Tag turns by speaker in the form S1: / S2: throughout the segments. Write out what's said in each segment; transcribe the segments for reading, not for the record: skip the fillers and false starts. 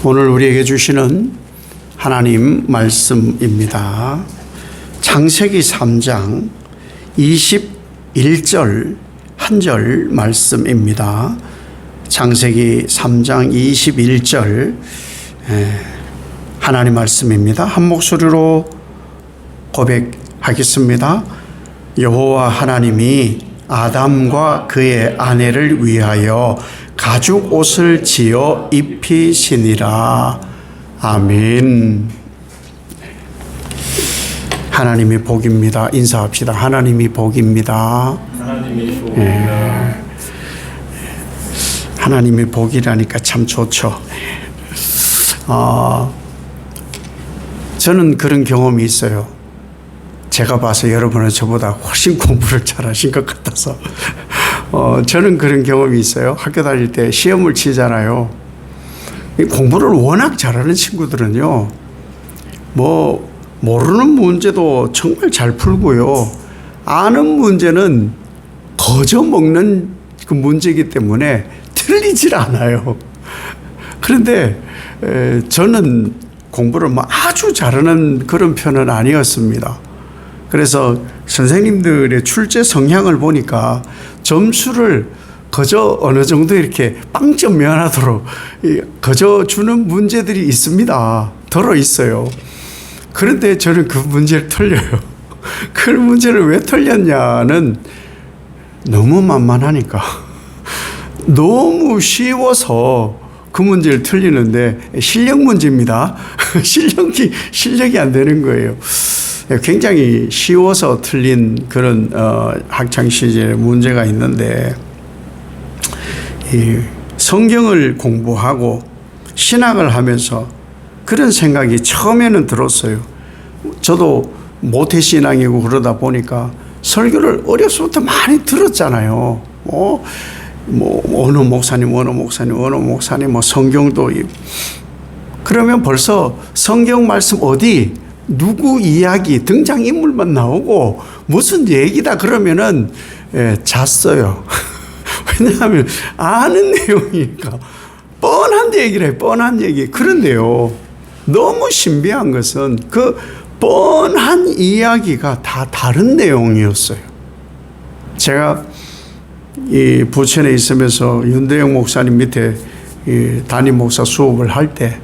S1: 오늘 우리에게 주시는 하나님 말씀입니다. 창세기 3장 21절 한 절 말씀입니다. 창세기 3장 21절 하나님 말씀입니다. 한 목소리로 고백하겠습니다. 여호와 하나님이 아담과 그의 아내를 위하여 가죽 옷을 지어 입히시니라. 아멘. 하나님이 복입니다. 인사합시다. 하나님이 복입니다.
S2: 하나님이 복입니다.
S1: 하나님이 복이라니까 참 좋죠. 저는 그런 경험이 있어요. 제가 봐서 여러분은 저보다 훨씬 공부를 잘하신 것 같아서 저는 그런 경험이 있어요. 학교 다닐 때 시험을 치잖아요. 공부를 워낙 잘하는 친구들은요, 모르는 문제도 정말 잘 풀고요, 아는 문제는 거저 먹는 그 문제이기 때문에 틀리질 않아요. 그런데 저는 공부를 아주 잘하는 그런 편은 아니었습니다. 그래서 선생님들의 출제 성향을 보니까 점수를 거저 어느 정도 이렇게 빵점 면하도록 거저 주는 문제들이 있습니다. 들어 있어요. 그런데 저는 그 문제를 틀려요. 그 문제를 왜 틀렸냐는 너무 만만하니까. 너무 쉬워서 그 문제를 틀리는데 실력 문제입니다. 실력이 안 되는 거예요. 굉장히 쉬워서 틀린 그런 학창시절에 문제가 있는데, 이 성경을 공부하고 신학을 하면서 그런 생각이 처음에는 들었어요. 저도 모태신앙이고 그러다 보니까 설교를 어려서부터 많이 들었잖아요. 어느 목사님 성경도. 그러면 벌써 성경 말씀 어디 누구 이야기 등장인물만 나오고 무슨 얘기다 그러면은 잤어요. 왜냐하면 아는 내용이니까 뻔한 얘기를 해요. 뻔한 얘기. 그런데요, 너무 신비한 것은 그 뻔한 이야기가 다 다른 내용이었어요. 제가 이 부천에 있으면서 윤대영 목사님 밑에 이 담임 목사 수업을 할 때,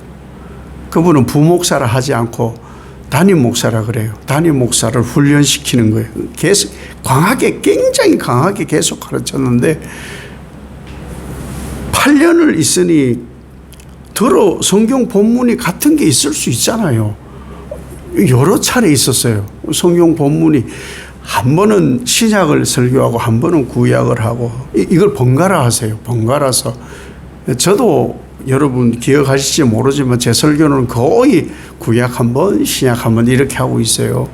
S1: 그분은 부목사라 하지 않고 담임 목사라 그래요. 담임 목사를 훈련시키는 거예요. 계속 굉장히 강하게 계속 가르쳤는데, 8년을 있으니 성경 본문이 같은 게 있을 수 있잖아요. 여러 차례 있었어요. 성경 본문이 한 번은 신약을 설교하고 한 번은 구약을 하고, 이걸 번갈아 하세요. 번갈아서. 저도 여러분 기억하실지 모르지만 제 설교는 거의 구약 한 번, 신약 한 번 이렇게 하고 있어요.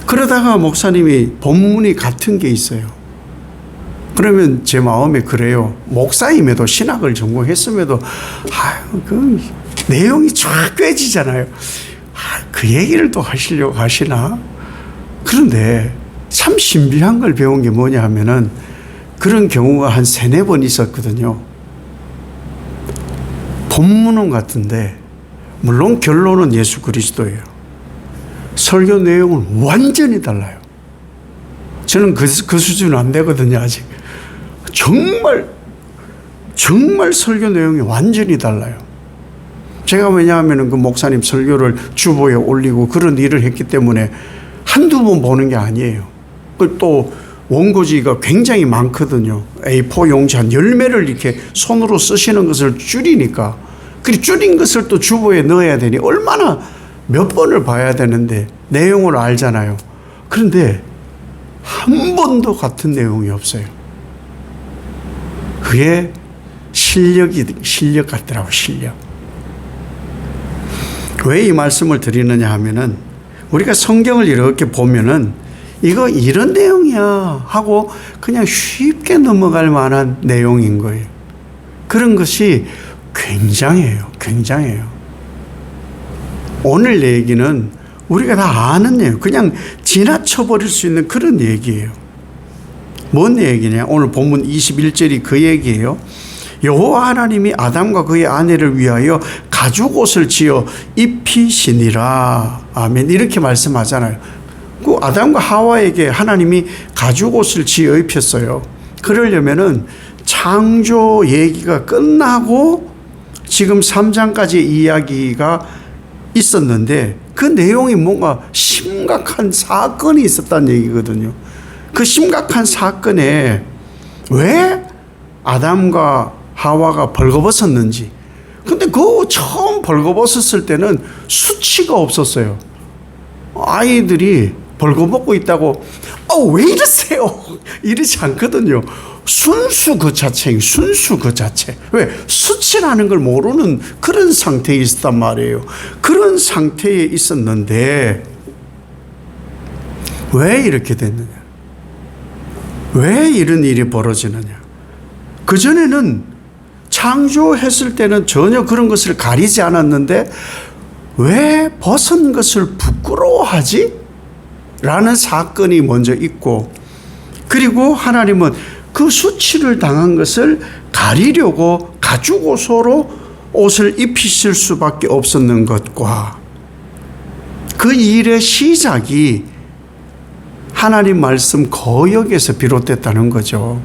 S1: 그러다가 목사님이 본문이 같은 게 있어요. 그러면 제 마음에 그래요. 목사임에도 신학을 전공했음에도 그 내용이 쫙 꿰지잖아요. 그 얘기를 또 하시려고 하시나? 그런데 참 신비한 걸 배운 게 뭐냐 하면은, 그런 경우가 한 3-4번 있었거든요. 본문은 같은데 물론 결론은 예수 그리스도예요. 설교 내용은 완전히 달라요. 저는 그 수준은 안 되거든요, 아직. 정말 설교 내용이 완전히 달라요. 제가 왜냐하면 그 목사님 설교를 주보에 올리고 그런 일을 했기 때문에 한두 번 보는 게 아니에요. 또 원고지가 굉장히 많거든요. A4 용지 한 10매를 이렇게 손으로 쓰시는 것을 줄이니까, 그 줄인 것을 또 주보에 넣어야 되니 얼마나 몇 번을 봐야 되는데 내용을 알잖아요. 그런데 한 번도 같은 내용이 없어요. 그게 실력 같더라고요. 실력. 왜 이 말씀을 드리느냐 하면은, 우리가 성경을 이렇게 보면은 이거 이런 내용이야 하고 그냥 쉽게 넘어갈 만한 내용인 거예요. 그런 것이 굉장해요. 오늘 얘기는 우리가 다 아는 내용, 그냥 지나쳐버릴 수 있는 그런 얘기예요. 뭔 얘기냐? 오늘 본문 21절이 그 얘기예요. 여호와 하나님이 아담과 그의 아내를 위하여 가죽 옷을 지어 입히시니라. 아멘. 이렇게 말씀하잖아요. 그 아담과 하와에게 하나님이 가죽 옷을 지어 입혔어요. 그러려면은 창조 얘기가 끝나고 지금 3장까지 이야기가 있었는데 그 내용이 뭔가 심각한 사건이 있었다는 얘기거든요. 그 심각한 사건에 왜 아담과 하와가 벌거벗었는지. 근데 그 처음 벌거벗었을 때는 수치가 없었어요. 아이들이 벌거벗고 있다고 왜 이러세요? 이러지 않거든요. 순수 그 자체. 왜? 수치라는 걸 모르는 그런 상태에 있었단 말이에요. 그런 상태에 있었는데 왜 이렇게 됐느냐? 왜 이런 일이 벌어지느냐? 그전에는 창조했을 때는 전혀 그런 것을 가리지 않았는데 왜 벗은 것을 부끄러워하지? 라는 사건이 먼저 있고, 그리고 하나님은 그 수치를 당한 것을 가리려고 가죽 옷을 입히실 수밖에 없었는 것과 그 일의 시작이 하나님 말씀 거역에서 비롯됐다는 거죠.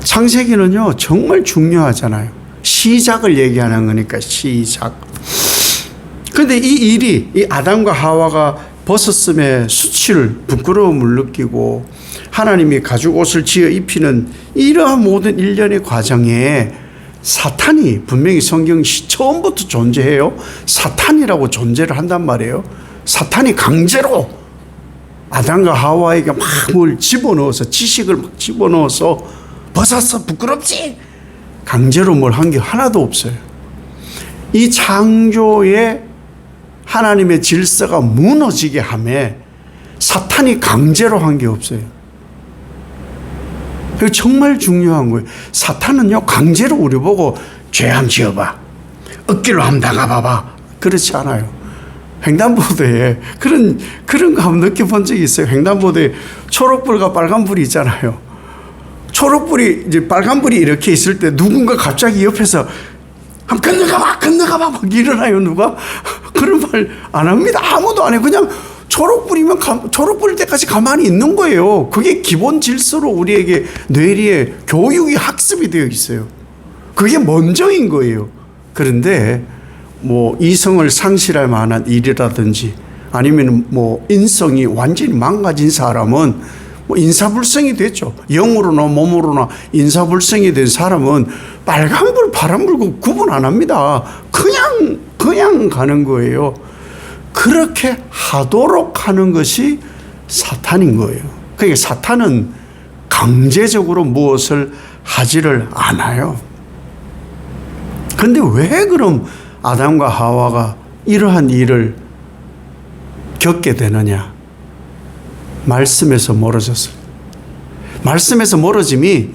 S1: 창세기는요, 정말 중요하잖아요. 시작을 얘기하는 거니까, 시작. 그런데 이 일이, 이 아담과 하와가 벗었음에 수치를, 부끄러움을 느끼고 하나님이 가죽 옷을 지어 입히는 이러한 모든 일련의 과정에 사탄이 분명히 성경 처음부터 존재해요. 사탄이라고 존재를 한단 말이에요. 사탄이 강제로 아담과 하와에게 막 뭘 집어넣어서, 지식을 막 집어넣어서 벗었어, 부끄럽지? 강제로 뭘 한 게 하나도 없어요. 이 창조에 하나님의 질서가 무너지게 하며 사탄이 강제로 한 게 없어요. 이거 정말 중요한 거예요. 사탄은요, 강제로 우리 보고 죄 한번 지어봐, 억지로 한번 나가봐봐, 그렇지 않아요. 횡단보도에 그런 거 한번 느껴본 적이 있어요. 횡단보도에 초록불과 빨간불이 있잖아요. 초록불이, 이제 빨간불이 이렇게 있을 때 누군가 갑자기 옆에서 한번 건너가봐 막 일어나요. 누가? 그런 말 안 합니다. 아무도 안 해요. 그냥 초록불이면 초록불일 때까지 가만히 있는 거예요. 그게 기본 질서로 우리에게 뇌리에 교육이 학습이 되어 있어요. 그게 먼저인 거예요. 그런데 뭐 이성을 상실할 만한 일이라든지 아니면 뭐 인성이 완전히 망가진 사람은 뭐 인사불성이 됐죠. 영으로나 몸으로나 인사불성이 된 사람은 빨간불, 파란불 구분 안 합니다. 그냥 가는 거예요. 그렇게 하도록 하는 것이 사탄인 거예요. 그러니까 사탄은 강제적으로 무엇을 하지를 않아요. 그런데 왜 그럼 아담과 하와가 이러한 일을 겪게 되느냐? 말씀에서 멀어졌어요. 말씀에서 멀어짐이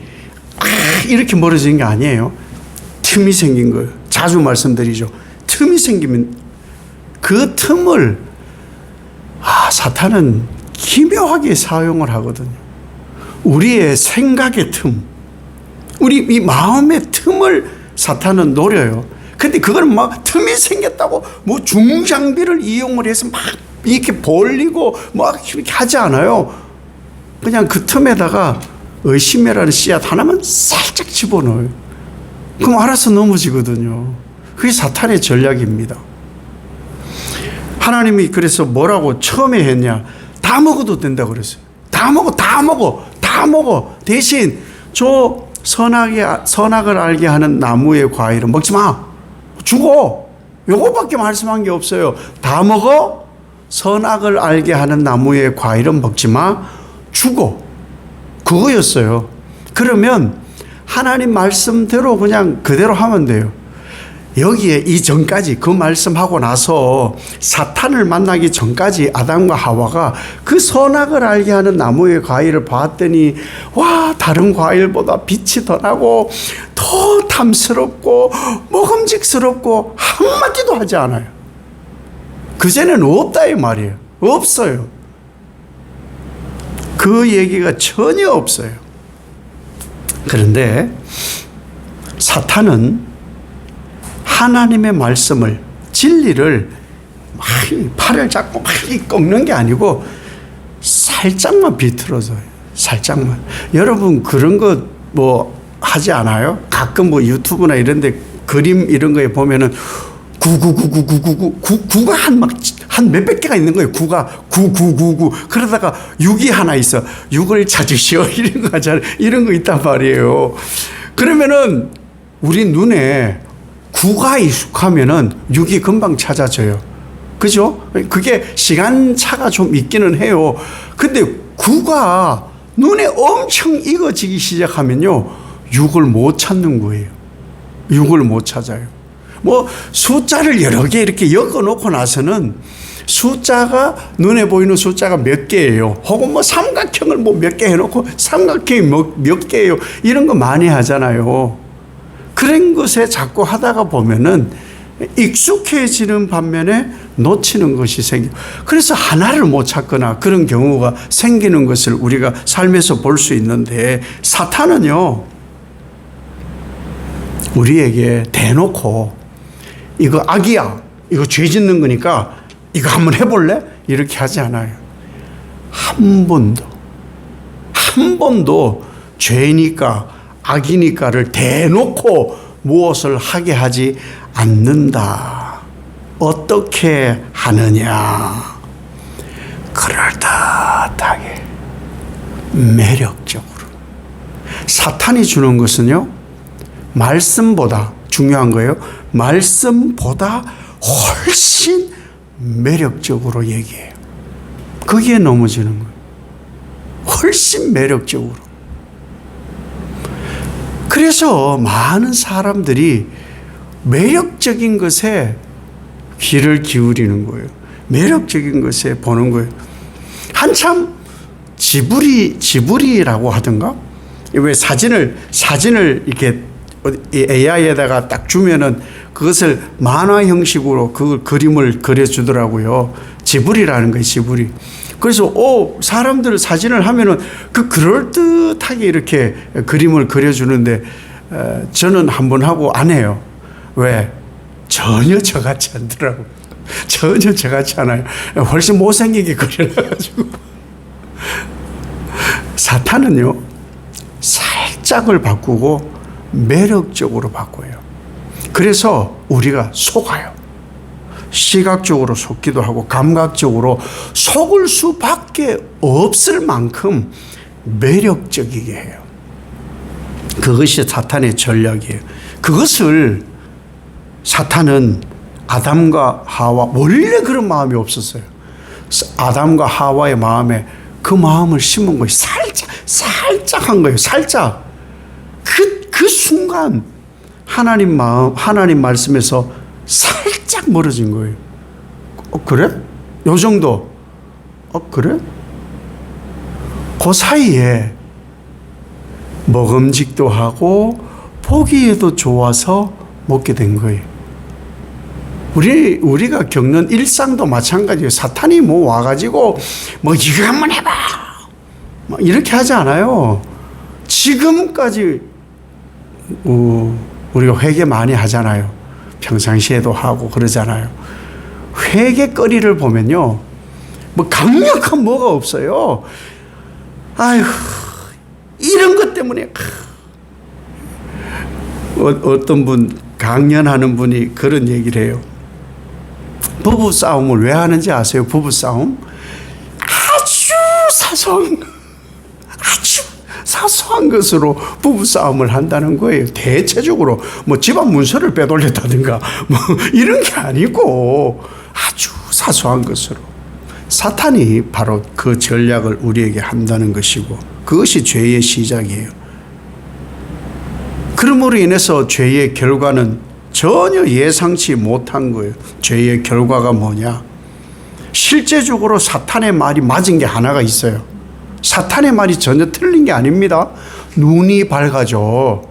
S1: 이렇게 멀어지는 게 아니에요. 틈이 생긴 거예요. 자주 말씀드리죠. 틈이 생기면 그 틈을 사탄은 기묘하게 사용을 하거든요. 우리의 생각의 틈, 우리 이 마음의 틈을 사탄은 노려요. 근데 그걸 막 틈이 생겼다고 뭐 중장비를 이용을 해서 막 이렇게 벌리고 막 이렇게 하지 않아요. 그냥 그 틈에다가 의심이라는 씨앗 하나만 살짝 집어넣어요. 그럼 알아서 넘어지거든요. 그게 사탄의 전략입니다. 하나님이 그래서 뭐라고 처음에 했냐? 다 먹어도 된다고 그랬어요. 다 먹어. 대신 저 선악을 알게 하는 나무의 과일은 먹지 마. 죽어. 요거밖에 말씀한 게 없어요. 다 먹어. 선악을 알게 하는 나무의 과일은 먹지 마. 죽어. 그거였어요. 그러면 하나님 말씀대로 그냥 그대로 하면 돼요. 여기에 이전까지 그 말씀하고 나서 사탄을 만나기 전까지 아담과 하와가 그 선악을 알게 하는 나무의 과일을 봤더니 와, 다른 과일보다 빛이 더 나고 더 탐스럽고 먹음직스럽고 한마디도 하지 않아요. 그전에는 없다 이 말이에요. 없어요. 그 얘기가 전혀 없어요. 그런데 사탄은 하나님의 말씀을, 진리를 막 팔을 잡고 막 꺾는 게 아니고 살짝만 비틀어줘요. 살짝만. 여러분 그런 거 뭐 하지 않아요? 가끔 뭐 유튜브나 이런 데 그림 이런 거에 보면은 구가 한 몇백 개가 있는 거예요. 구가 9999 그러다가 6이 하나 있어. 6을 찾으시오 이런 거 하잖아요. 이런 거 있단 말이에요. 그러면은 우리 눈에 9가 익숙하면은 6이 금방 찾아져요. 그죠? 그게 시간차가 좀 있기는 해요. 근데 9가 눈에 엄청 익어지기 시작하면요 6을 못 찾는 거예요. 6을 못 찾아요. 뭐 숫자를 여러 개 이렇게 엮어 놓고 나서는 숫자가 눈에 보이는 숫자가 몇 개예요. 혹은 뭐 삼각형을 뭐 몇 개 해놓고 삼각형이 몇 개예요. 이런 거 많이 하잖아요. 그런 것에 자꾸 하다가 보면은 익숙해지는 반면에 놓치는 것이 생겨. 그래서 하나를 못 찾거나 그런 경우가 생기는 것을 우리가 삶에서 볼 수 있는데 사탄은요 우리에게 대놓고 이거 악이야, 이거 죄 짓는 거니까 이거 한번 해볼래? 이렇게 하지 않아요. 한 번도 죄니까 악이니까를 대놓고 무엇을 하게 하지 않는다. 어떻게 하느냐? 그럴듯하게 매력적으로. 사탄이 주는 것은요 말씀보다 중요한 거예요. 말씀보다 훨씬 매력적으로 얘기해요. 거기에 넘어지는 거예요. 훨씬 매력적으로. 그래서 많은 사람들이 매력적인 것에 귀를 기울이는 거예요. 매력적인 것에 보는 거예요. 한참 지브리라고 하던가? 왜 사진을 이렇게 AI에다가 딱 주면은 그것을 만화 형식으로 그 그림을 그려주더라고요. 지브리라는 거예요, 지브리. 그래서 사람들 사진을 하면은 그 그럴듯하게 이렇게 그림을 그려주는데 저는 한번 하고 안 해요. 왜? 전혀 저같지 않더라고요. 전혀 저같지 않아요. 훨씬 못생기게 그려놔가지고. 사탄은요 살짝을 바꾸고 매력적으로 바꿔요. 그래서 우리가 속아요. 시각적으로 속기도 하고 감각적으로 속을 수밖에 없을 만큼 매력적이게 해요. 그것이 사탄의 전략이에요. 그것을 사탄은 아담과 하와, 원래 그런 마음이 없었어요. 아담과 하와의 마음에 그 마음을 심은 거예요. 살짝 한 거예요. 살짝. 그 순간 하나님 말씀에서 살짝 멀어진 거예요. 그래? 요 정도. 그래? 그 사이에 먹음직도 하고 보기에도 좋아서 먹게 된 거예요. 우리가 겪는 일상도 마찬가지예요. 사탄이 뭐 와가지고 뭐 이거 한번 해봐. 뭐 이렇게 하지 않아요. 지금까지 우리가 회개 많이 하잖아요. 평상시에도 하고 그러잖아요. 회개거리를 보면요, 뭐 강력한 뭐가 없어요. 아휴, 이런 것 때문에 어떤 분 강연하는 분이 그런 얘기를 해요. 부부 싸움을 왜 하는지 아세요? 부부 싸움 아주 사소한 것으로 부부 싸움을 한다는 거예요. 대체적으로 뭐 집안 문서를 빼돌렸다든가 뭐 이런 게 아니고 아주 사소한 것으로. 사탄이 바로 그 전략을 우리에게 한다는 것이고 그것이 죄의 시작이에요. 그러므로 인해서 죄의 결과는 전혀 예상치 못한 거예요. 죄의 결과가 뭐냐? 실제적으로 사탄의 말이 맞은 게 하나가 있어요. 사탄의 말이 전혀 틀린 게 아닙니다. 눈이 밝아져.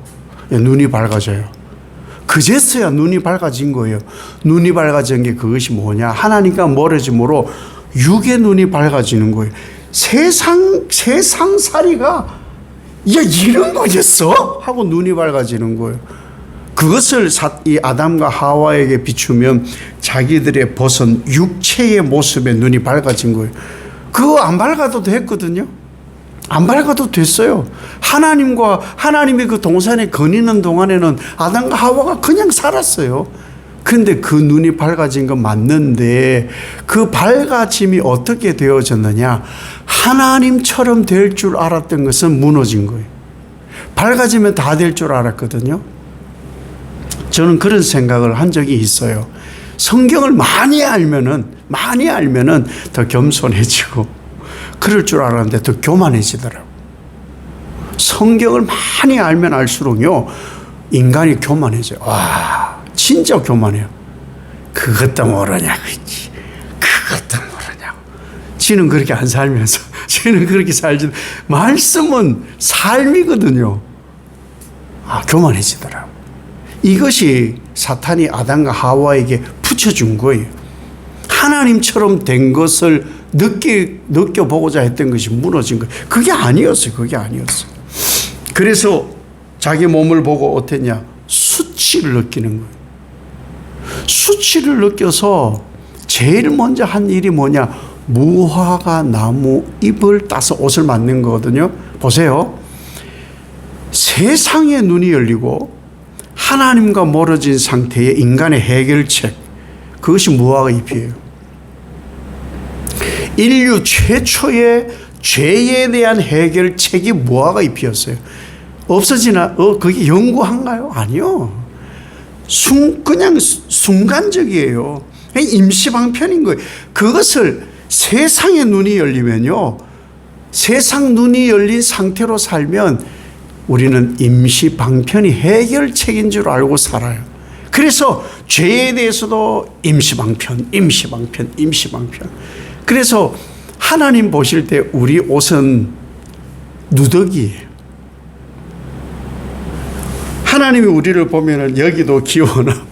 S1: 눈이 밝아져요. 그제서야 눈이 밝아진 거예요. 눈이 밝아진 게 그것이 뭐냐? 하나님과 멀어짐으로 육의 눈이 밝아지는 거예요. 세상살이가 야 이런 거였어? 하고 눈이 밝아지는 거예요. 그것을 이 아담과 하와에게 비추면 자기들의 벗은 육체의 모습에 눈이 밝아진 거예요. 그거 안 밝아도 됐거든요. 안 밝아도 됐어요. 하나님이 그 동산에 거니는 동안에는 아담과 하와가 그냥 살았어요. 근데 그 눈이 밝아진 건 맞는데 그 밝아짐이 어떻게 되어졌느냐? 하나님처럼 될 줄 알았던 것은 무너진 거예요. 밝아지면 다 될 줄 알았거든요. 저는 그런 생각을 한 적이 있어요. 성경을 많이 알면은 더 겸손해지고 그럴 줄 알았는데 더 교만해지더라고요. 성경을 많이 알면 알수록요, 인간이 교만해져요. 와, 진짜 교만해요. 그것도 모르냐고 했지. 그것도 모르냐고. 지는 그렇게 안 살면서, 지는 그렇게 살지. 말씀은 삶이거든요. 아, 교만해지더라고요. 이것이 사탄이 아담과 하와에게 붙여준 거예요. 하나님처럼 된 것을 느껴보고자 했던 것이 무너진 거예요. 그게 아니었어요. 그래서 자기 몸을 보고 어땠냐? 수치를 느끼는 거예요. 수치를 느껴서 제일 먼저 한 일이 뭐냐? 무화과 나무 잎을 따서 옷을 만든 거거든요. 보세요. 세상의 눈이 열리고 하나님과 멀어진 상태의 인간의 해결책, 그것이 무화과 잎이에요. 인류 최초의 죄에 대한 해결책이 무화과 잎이었어요. 없어지나? 그게 영구한가요? 아니요. 그냥 순간적이에요. 임시방편인 거예요. 그것을 세상의 눈이 열리면요, 세상 눈이 열린 상태로 살면 우리는 임시방편이 해결책인 줄 알고 살아요. 그래서 죄에 대해서도 임시방편. 그래서 하나님 보실 때 우리 옷은 누더기예요. 하나님이 우리를 보면은 여기도 기원하고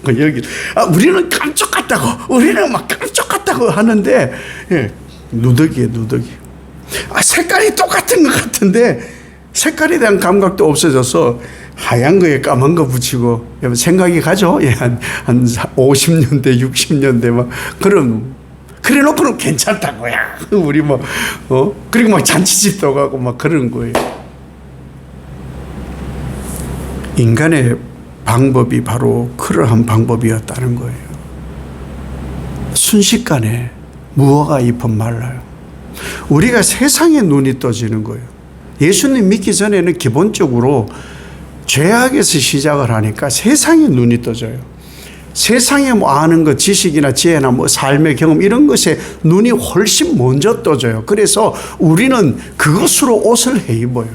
S1: 우리는 깜짝 같다고, 우리는 막 깜짝 같다고 하는데, 예, 누더기예요. 색깔이 똑같은 것 같은데 색깔에 대한 감각도 없어져서 하얀 거에 까만 거 붙이고, 생각이 가죠. 예, 한 50년대, 60년대 막 그래 놓고는 괜찮다고야. 우리 그리고 막 잔치집도 가고 막 그런 거예요. 인간의 방법이 바로 그러한 방법이었다는 거예요. 순식간에 무화과 잎은 말라요. 우리가 세상에 눈이 떠지는 거예요. 예수님 믿기 전에는 기본적으로 죄악에서 시작을 하니까 세상에 눈이 떠져요. 세상에 아는 것, 지식이나 지혜나 삶의 경험 이런 것에 눈이 훨씬 먼저 떠져요. 그래서 우리는 그것으로 옷을 해 입어요.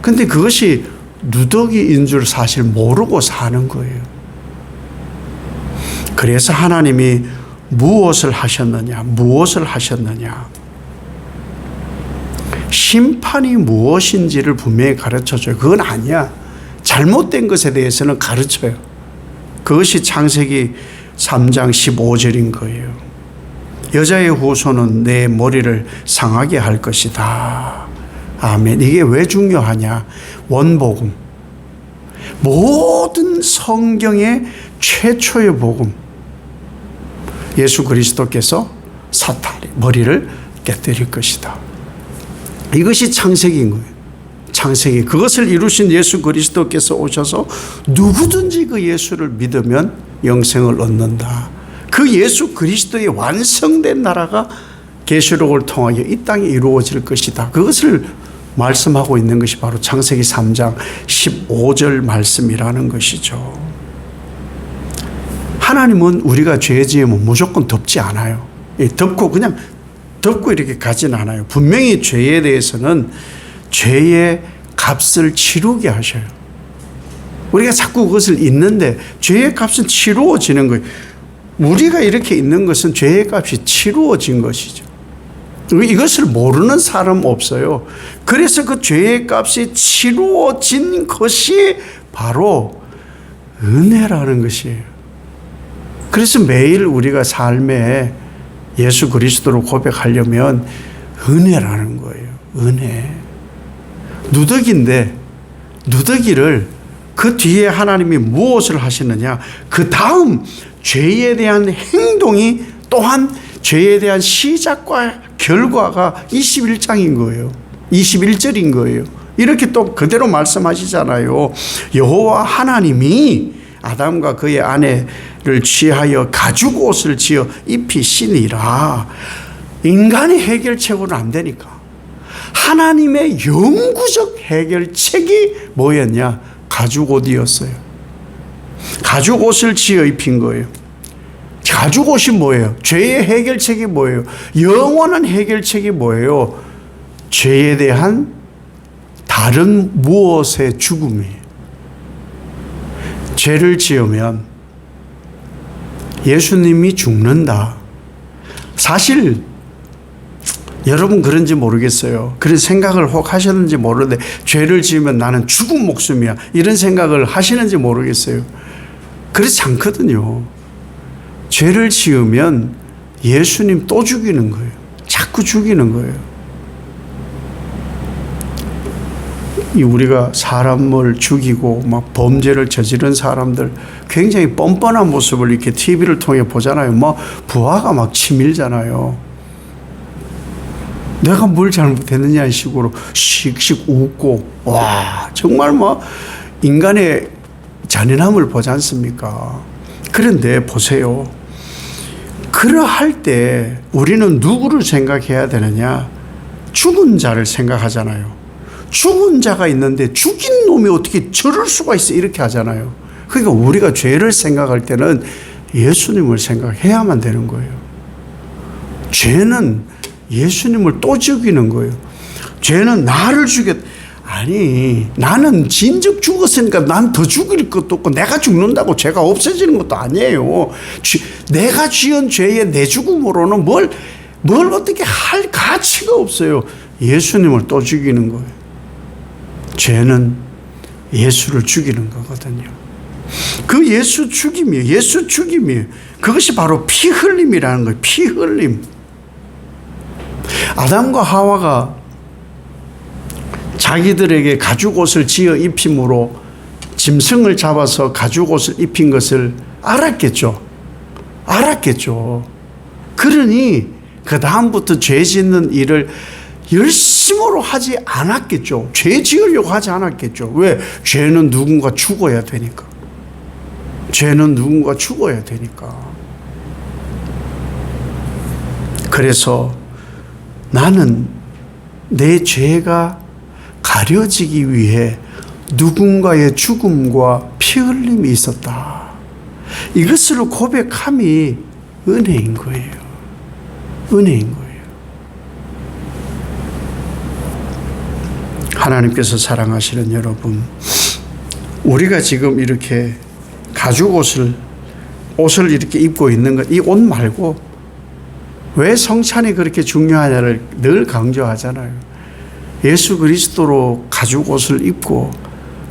S1: 근데 그것이 누더기인 줄 사실 모르고 사는 거예요. 그래서 하나님이 무엇을 하셨느냐? 심판이 무엇인지를 분명히 가르쳐줘요. 그건 아니야. 잘못된 것에 대해서는 가르쳐요. 그것이 창세기 3장 15절인 거예요. 여자의 후손은 내 머리를 상하게 할 것이다. 아멘. 이게 왜 중요하냐? 원복음. 모든 성경의 최초의 복음. 예수 그리스도께서 사탄의 머리를 깨뜨릴 것이다. 이것이 창세기인 거예요. 창세기. 그것을 이루신 예수 그리스도께서 오셔서 누구든지 그 예수를 믿으면 영생을 얻는다. 그 예수 그리스도의 완성된 나라가 계시록을 통하여 이 땅에 이루어질 것이다. 그것을 말씀하고 있는 것이 바로 창세기 3장 15절 말씀이라는 것이죠. 하나님은 우리가 죄 지으면 무조건 덮지 않아요. 덮고 이렇게 가진 않아요. 분명히 죄에 대해서는 죄의 값을 치르게 하셔요. 우리가 자꾸 그것을 잊는데 죄의 값은 치루어지는 거예요. 우리가 이렇게 있는 것은 죄의 값이 치루어진 것이죠. 이것을 모르는 사람 없어요. 그래서 그 죄의 값이 치루어진 것이 바로 은혜라는 것이에요. 그래서 매일 우리가 삶에 예수 그리스도로 고백하려면 은혜라는 거예요. 은혜. 누더기인데 누더기를 그 뒤에 하나님이 무엇을 하시느냐? 그 다음 죄에 대한 행동이 또한 죄에 대한 시작과 결과가 21장인 거예요. 21절인 거예요. 이렇게 또 그대로 말씀하시잖아요. 여호와 하나님이 아담과 그의 아내를 취하여 가죽 옷을 지어 입히시니라. 인간의 해결책으로는 안 되니까. 하나님의 영구적 해결책이 뭐였냐? 가죽 옷이었어요. 가죽 옷을 지어 입힌 거예요. 가죽 옷이 뭐예요? 죄의 해결책이 뭐예요? 영원한 해결책이 뭐예요? 죄에 대한 다른 무엇의 죽음이에요. 죄를 지으면 예수님이 죽는다. 사실 여러분 그런지 모르겠어요. 그런 생각을 혹 하셨는지 모르는데 죄를 지으면 나는 죽은 목숨이야. 이런 생각을 하시는지 모르겠어요. 그렇지 않거든요. 죄를 지으면 예수님 또 죽이는 거예요. 자꾸 죽이는 거예요. 우리가 사람을 죽이고 막 범죄를 저지른 사람들 굉장히 뻔뻔한 모습을 이렇게 TV를 통해 보잖아요. 뭐 부하가 막 치밀잖아요. 내가 뭘 잘못했느냐 이 식으로 씩씩 웃고 와 정말 뭐 인간의 잔인함을 보지 않습니까? 그런데 보세요. 그러할 때 우리는 누구를 생각해야 되느냐? 죽은 자를 생각하잖아요. 죽은 자가 있는데 죽인 놈이 어떻게 저럴 수가 있어 이렇게 하잖아요. 그러니까 우리가 죄를 생각할 때는 예수님을 생각해야만 되는 거예요. 죄는 예수님을 또 죽이는 거예요. 죄는 나를 죽였. 아니 나는 진즉 죽었으니까 난 더 죽일 것도 없고 내가 죽는다고 죄가 없어지는 것도 아니에요. 내가 지은 죄에 내 죽음으로는 뭘 어떻게 할 가치가 없어요. 예수님을 또 죽이는 거예요. 죄는 예수를 죽이는 거거든요. 그 예수 죽임이에요. 예수 죽임이에요. 그것이 바로 피 흘림이라는 거예요. 피 흘림. 아담과 하와가 자기들에게 가죽 옷을 지어 입힘으로 짐승을 잡아서 가죽 옷을 입힌 것을 알았겠죠. 그러니 그 다음부터 죄 짓는 일을 열심으로 하지 않았겠죠. 죄 지으려고 하지 않았겠죠. 왜? 죄는 누군가 죽어야 되니까. 그래서 나는 내 죄가 가려지기 위해 누군가의 죽음과 피 흘림이 있었다. 이것을 고백함이 은혜인 거예요. 하나님께서 사랑하시는 여러분, 우리가 지금 이렇게 가죽 옷을 이렇게 입고 있는 것, 이 옷 말고 왜 성찬이 그렇게 중요하냐를 늘 강조하잖아요. 예수 그리스도로 가죽 옷을 입고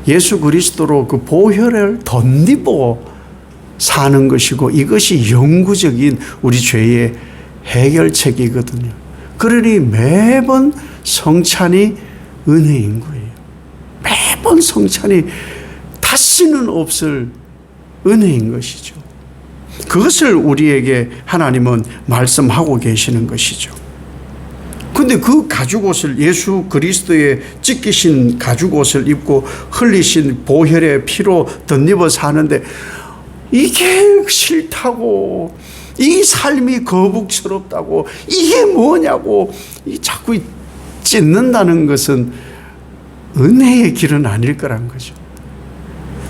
S1: 예수 그리스도로 그 보혈을 덧입어 사는 것이고 이것이 영구적인 우리 죄의 해결책이거든요. 그러니 매번 성찬이 은혜인 거예요. 매번 성찬이 다시는 없을 은혜인 것이죠. 그것을 우리에게 하나님은 말씀하고 계시는 것이죠. 근데 그 가죽 옷을 예수 그리스도의 찢기신 가죽 옷을 입고 흘리신 보혈의 피로 덧입어 사는데 이게 싫다고, 이 삶이 거북스럽다고, 이게 뭐냐고 자꾸 찢는다는 것은 은혜의 길은 아닐 거란 거죠.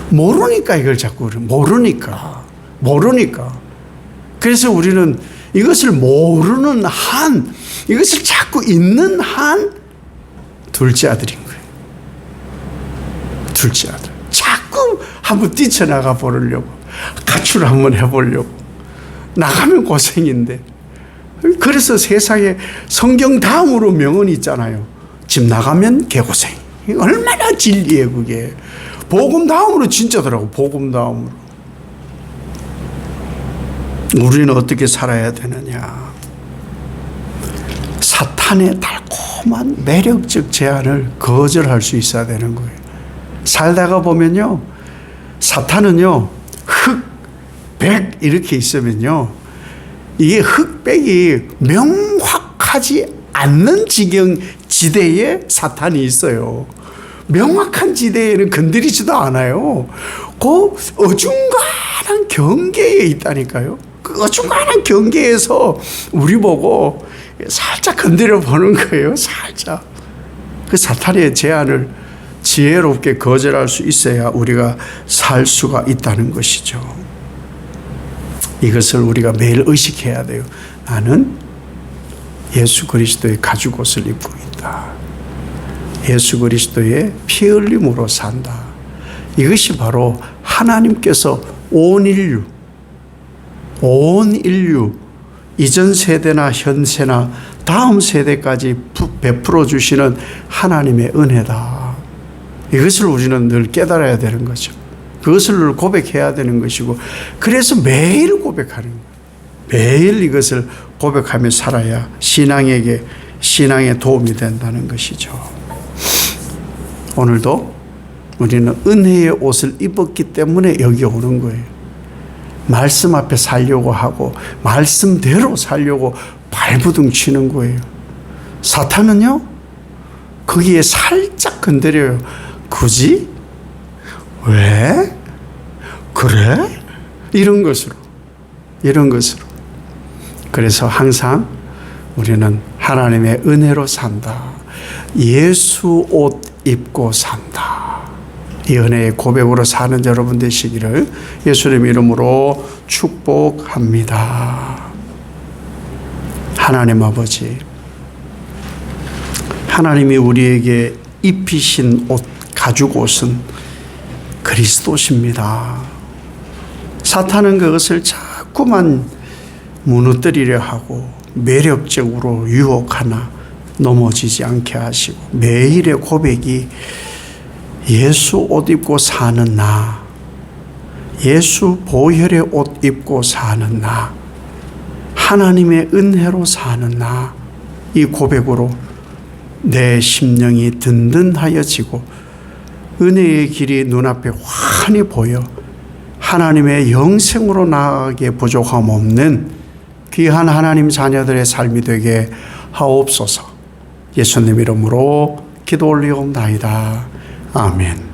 S1: 모르니까 이걸 자꾸 모르니까. 그래서 우리는 이것을 모르는 한, 이것을 자꾸 있는 한 둘째 아들인 거예요. 둘째 아들. 자꾸 한번 뛰쳐나가 보려고, 가출 한번 해보려고. 나가면 고생인데. 그래서 세상에 성경 다음으로 명언이 있잖아요. 집 나가면 개고생. 얼마나 진리예요, 그게. 복음 다음으로 진짜더라고, 복음 다음으로. 우리는 어떻게 살아야 되느냐. 사탄의 달콤한 매력적 제안을 거절할 수 있어야 되는 거예요. 살다가 보면요, 사탄은요, 흑, 백 이렇게 있으면요, 이게 흑백이 명확하지 않는 지경 지대에 사탄이 있어요. 명확한 지대에는 건드리지도 않아요. 그 어중간한 경계에 있다니까요. 그 어중간한 경계에서 우리 보고 살짝 건드려 보는 거예요. 살짝. 그 사탄의 제안을 지혜롭게 거절할 수 있어야 우리가 살 수가 있다는 것이죠. 이것을 우리가 매일 의식해야 돼요. 나는 예수 그리스도의 가죽 옷을 입고 있다. 예수 그리스도의 피 흘림으로 산다. 이것이 바로 하나님께서 온 인류 이전 세대나 현세나 다음 세대까지 베풀어 주시는 하나님의 은혜다. 이것을 우리는 늘 깨달아야 되는 거죠. 그것을 늘 고백해야 되는 것이고, 그래서 매일 고백하는 거예요. 매일 이것을 고백하며 살아야 신앙에 도움이 된다는 것이죠. 오늘도 우리는 은혜의 옷을 입었기 때문에 여기 오는 거예요. 말씀 앞에 살려고 하고 말씀대로 살려고 발부둥 치는 거예요. 사탄은요, 거기에 살짝 건드려요. 굳이? 왜? 그래? 이런 것으로. 그래서 항상 우리는 하나님의 은혜로 산다. 예수 옷 입고 산다. 이 은혜의 고백으로 사는 여러분 되시기를 예수님 이름으로 축복합니다. 하나님 아버지, 하나님이 우리에게 입히신 옷, 가죽 옷은 그리스도십니다. 사탄은 그것을 자꾸만 무너뜨리려 하고 매력적으로 유혹하나 넘어지지 않게 하시고, 매일의 고백이 예수 옷 입고 사는 나, 예수 보혈의 옷 입고 사는 나, 하나님의 은혜로 사는 나, 이 고백으로 내 심령이 든든하여지고 은혜의 길이 눈앞에 환히 보여 하나님의 영생으로 나아가게 부족함 없는 귀한 하나님 자녀들의 삶이 되게 하옵소서. 예수님 이름으로 기도 올리옵나이다. 아멘.